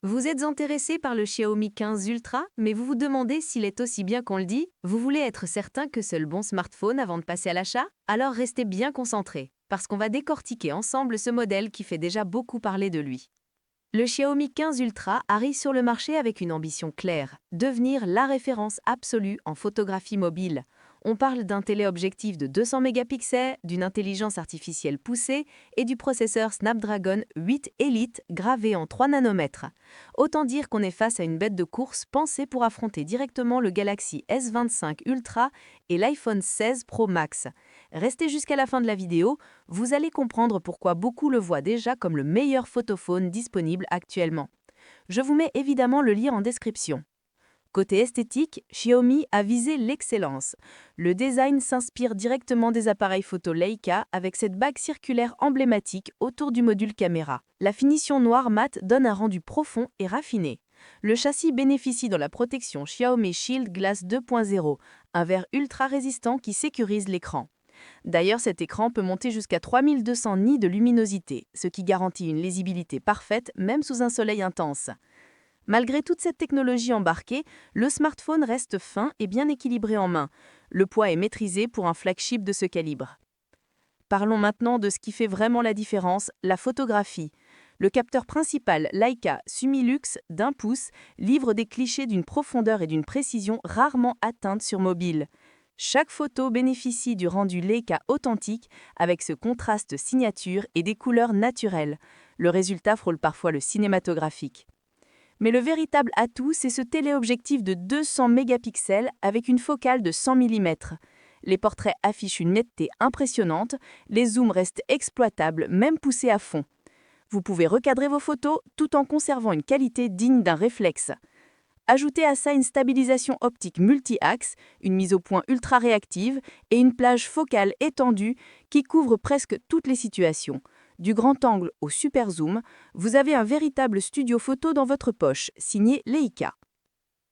Vous êtes intéressé par le Xiaomi 15 Ultra, mais vous vous demandez s'il est aussi bien qu'on le dit? Vous voulez être certain que c'est le bon smartphone avant de passer à l'achat? Alors restez bien concentrés, parce qu'on va décortiquer ensemble ce modèle qui fait déjà beaucoup parler de lui. Le Xiaomi 15 Ultra arrive sur le marché avec une ambition claire, devenir la référence absolue en photographie mobile. On parle d'un téléobjectif de 200 mégapixels, d'une intelligence artificielle poussée et du processeur Snapdragon 8 Elite gravé en 3 nanomètres. Autant dire qu'on est face à une bête de course pensée pour affronter directement le Galaxy S25 Ultra et l'iPhone 16 Pro Max. Restez jusqu'à la fin de la vidéo, vous allez comprendre pourquoi beaucoup le voient déjà comme le meilleur photophone disponible actuellement. Je vous mets évidemment le lien en description. Côté esthétique, Xiaomi a visé l'excellence. Le design s'inspire directement des appareils photo Leica avec cette bague circulaire emblématique autour du module caméra. La finition noire mat donne un rendu profond et raffiné. Le châssis bénéficie de la protection Xiaomi Shield Glass 2.0, un verre ultra résistant qui sécurise l'écran. D'ailleurs, cet écran peut monter jusqu'à 3200 nits de luminosité, ce qui garantit une lisibilité parfaite même sous un soleil intense. Malgré toute cette technologie embarquée, le smartphone reste fin et bien équilibré en main. Le poids est maîtrisé pour un flagship de ce calibre. Parlons maintenant de ce qui fait vraiment la différence, la photographie. Le capteur principal Leica Sumilux d'1 pouce livre des clichés d'une profondeur et d'une précision rarement atteintes sur mobile. Chaque photo bénéficie du rendu Leica authentique avec ce contraste signature et des couleurs naturelles. Le résultat frôle parfois le cinématographique. Mais le véritable atout, c'est ce téléobjectif de 200 mégapixels avec une focale de 100 mm. Les portraits affichent une netteté impressionnante, les zooms restent exploitables, même poussés à fond. Vous pouvez recadrer vos photos tout en conservant une qualité digne d'un réflexe. Ajoutez à ça une stabilisation optique multi-axe, une mise au point ultra réactive et une plage focale étendue qui couvre presque toutes les situations. Du grand angle au super zoom, vous avez un véritable studio photo dans votre poche, signé Leica.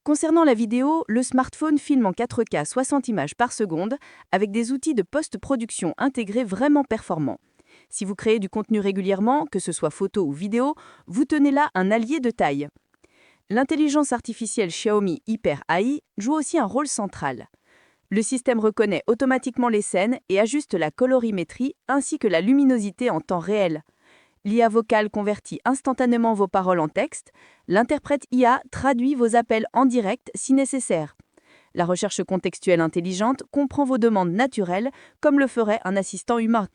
Concernant la vidéo, le smartphone filme en 4K 60 images par seconde avec des outils de post-production intégrés vraiment performants. Si vous créez du contenu régulièrement, que ce soit photo ou vidéo, vous tenez là un allié de taille. L'intelligence artificielle Xiaomi Hyper AI joue aussi un rôle central. Le système reconnaît automatiquement les scènes et ajuste la colorimétrie ainsi que la luminosité en temps réel. L'IA vocale convertit instantanément vos paroles en texte. L'interprète IA traduit vos appels en direct si nécessaire. La recherche contextuelle intelligente comprend vos demandes naturelles comme le ferait un assistant humain.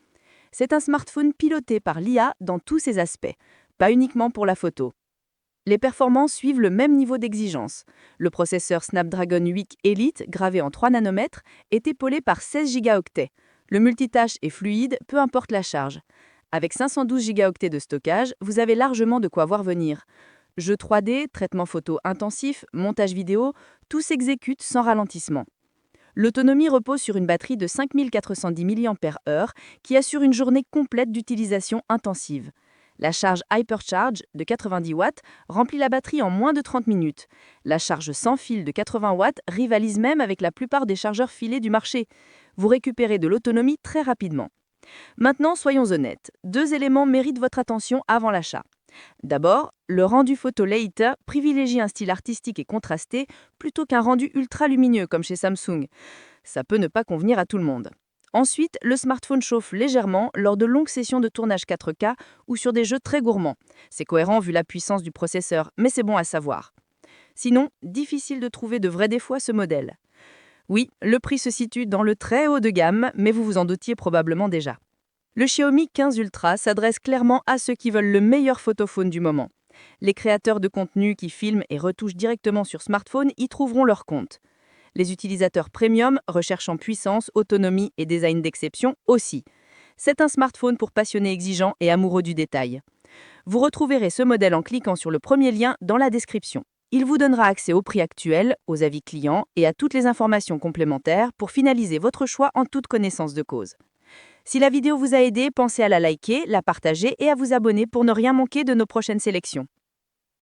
C'est un smartphone piloté par l'IA dans tous ses aspects, pas uniquement pour la photo. Les performances suivent le même niveau d'exigence. Le processeur Snapdragon 8 Elite, gravé en 3 nanomètres, est épaulé par 16 gigaoctets. Le multitâche est fluide, peu importe la charge. Avec 512 gigaoctets de stockage, vous avez largement de quoi voir venir. Jeux 3D, traitement photo intensif, montage vidéo, tout s'exécute sans ralentissement. L'autonomie repose sur une batterie de 5410 mAh qui assure une journée complète d'utilisation intensive. La charge Hypercharge de 90 watts remplit la batterie en moins de 30 minutes. La charge sans fil de 80 watts rivalise même avec la plupart des chargeurs filés du marché. Vous récupérez de l'autonomie très rapidement. Maintenant, soyons honnêtes, 2 éléments méritent votre attention avant l'achat. D'abord, le rendu photo Leica privilégie un style artistique et contrasté plutôt qu'un rendu ultra lumineux comme chez Samsung. Ça peut ne pas convenir à tout le monde. Ensuite, le smartphone chauffe légèrement lors de longues sessions de tournage 4K ou sur des jeux très gourmands. C'est cohérent vu la puissance du processeur, mais c'est bon à savoir. Sinon, difficile de trouver de vrais défauts à ce modèle. Oui, le prix se situe dans le très haut de gamme, mais vous vous en doutiez probablement déjà. Le Xiaomi 15 Ultra s'adresse clairement à ceux qui veulent le meilleur photophone du moment. Les créateurs de contenu qui filment et retouchent directement sur smartphone y trouveront leur compte. Les utilisateurs premium recherchant puissance, autonomie et design d'exception aussi. C'est un smartphone pour passionnés exigeants et amoureux du détail. Vous retrouverez ce modèle en cliquant sur le premier lien dans la description. Il vous donnera accès au prix actuel, aux avis clients et à toutes les informations complémentaires pour finaliser votre choix en toute connaissance de cause. Si la vidéo vous a aidé, pensez à la liker, la partager et à vous abonner pour ne rien manquer de nos prochaines sélections.